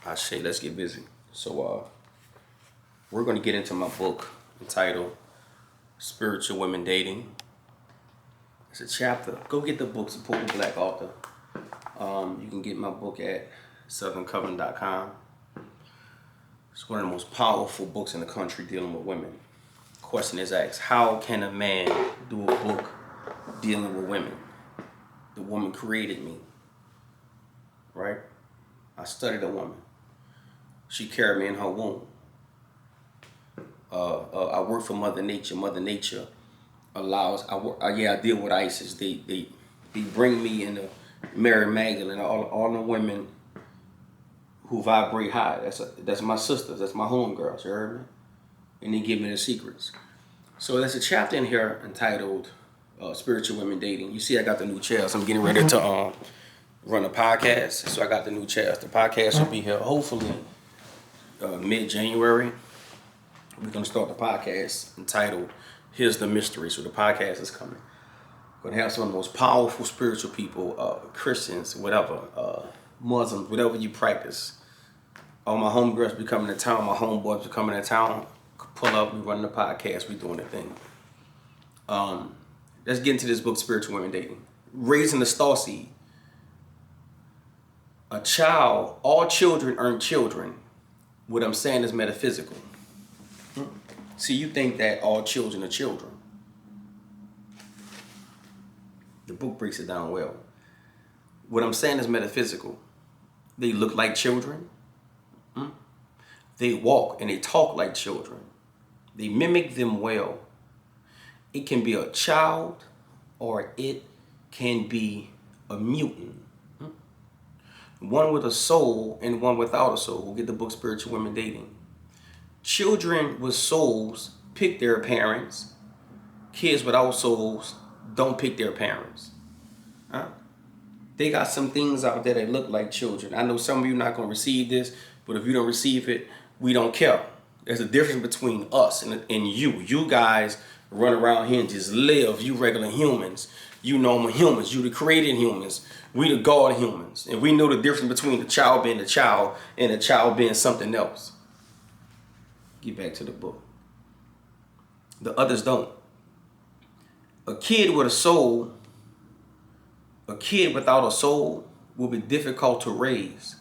I say let's get busy. So we're gonna get into my book entitled Spiritual Women Dating. It's a chapter. Go get the book, support the black author. You can get my book at southerncovenant.com. It's one of the most powerful books in the country dealing with women. Question is asked, how can a man do a book dealing with women? The woman created me, right? I studied a woman. She carried me in her womb. I work for Mother Nature. Mother Nature allows. I deal with ISIS. They bring me in the Mary Magdalene. All the women who vibrate high. That's my sisters. That's my homegirls. You heard me? And they give me the secrets. So there's a chapter in here entitled Spiritual Women Dating. You see, I got the new chairs. I'm getting ready to run a podcast. So I got the new chairs. The podcast will be here hopefully mid-January. We're going to start the podcast entitled Here's the Mystery. So the podcast is coming. We're going to have some of the most powerful spiritual people, Christians, whatever, Muslims, whatever you practice. All my homegirls be coming to town. My homeboys be coming to town. Pull up. We running the podcast. We doing the thing. Let's get into this book, Spiritual Women Dating. Raising the Starseed. A child, all children earn children. What I'm saying is metaphysical. See, you think that all children are children. The book breaks it down well. What I'm saying is metaphysical. They look like children. They walk and they talk like children. They mimic them well. It can be a child or it can be a mutant. One with a soul and one without a soul. We'll get the book Spiritual Women Dating. Children with souls pick their parents. Kids without souls don't pick their parents. They got some things out there that look like children. I know some of you not going to receive this, but if you don't receive it, we don't care. There's a difference between us and you. You guys run around here and just live. You regular humans. You normal humans. You the created humans. We the God humans. And we know the difference between the child being the child and the child being something else. Get back to the book. The others don't. A kid with a soul, a kid without a soul will be difficult to raise.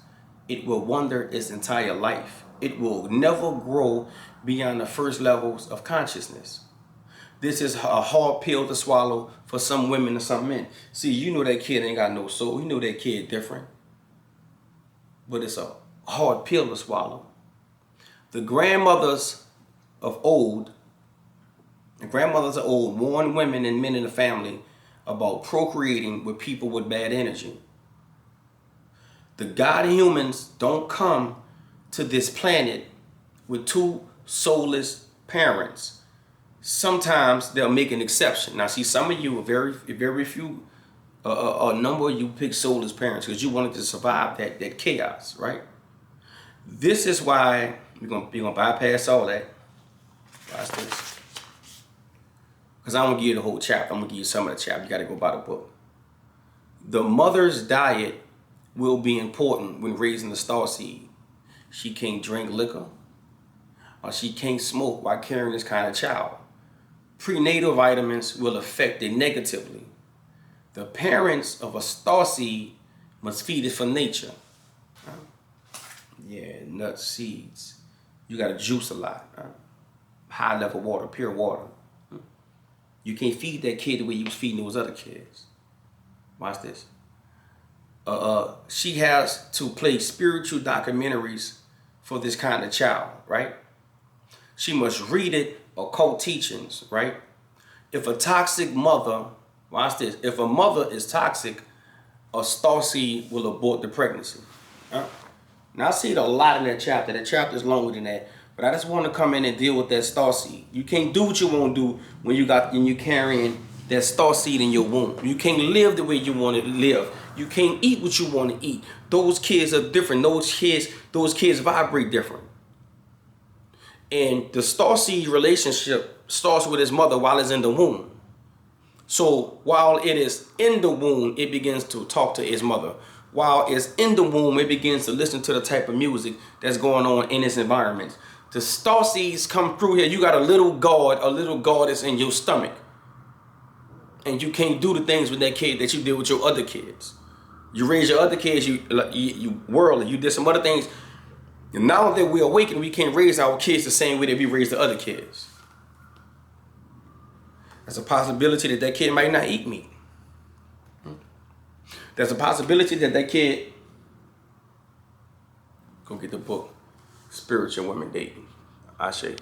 It will wander its entire life. It will never grow beyond the first levels of consciousness. This is a hard pill to swallow for some women and some men. See, you know that kid ain't got no soul. You know that kid different. But it's a hard pill to swallow. The grandmothers of old warned women and men in the family about procreating with people with bad energy. The God humans don't come to this planet with two soulless parents. Sometimes they'll make an exception. Now, see, some of you, very few, a number of you pick soulless parents because you wanted to survive that chaos, right? This is why you're gonna bypass all that. Watch this. Because I don't give you the whole chapter. I'm gonna give you some of the chapter. You gotta go by the book. The mother's diet will be important when raising the starseed. She can't drink liquor, or she can't smoke while carrying this kind of child. Prenatal vitamins will affect it negatively. The parents of a starseed must feed it from nature. Yeah, nuts, seeds. You gotta juice a lot. High level water, pure water. You can't feed that kid the way you was feeding those other kids. Watch this. She has to play spiritual documentaries for this kind of child, right? She must read it, occult teachings, right? If a toxic mother, watch this, if a mother is toxic, a starseed will abort the pregnancy. Now I see it a lot in that chapter. That chapter is longer than that, but I just want to come in and deal with that starseed. You can't do what you want to do when you're carrying that starseed in your womb. You can't live the way you want to live. You can't eat what you want to eat. Those kids are different. Those kids vibrate different. And the starseed relationship starts with his mother while it's in the womb. So while it is in the womb, it begins to talk to his mother. while it's in the womb, it begins to listen to the type of music that's going on in its environment. The starseeds come through here. You got a little god, a little goddess in your stomach. And you can't do the things with that kid that you did with your other kids. You raise your other kids, you worldly, you did some other things. And now that we're awakened, we can't raise our kids the same way that we raised the other kids. There's a possibility that that kid might not eat meat. There's a possibility that that kid go get the book, Spiritual Women Dating. Ashe.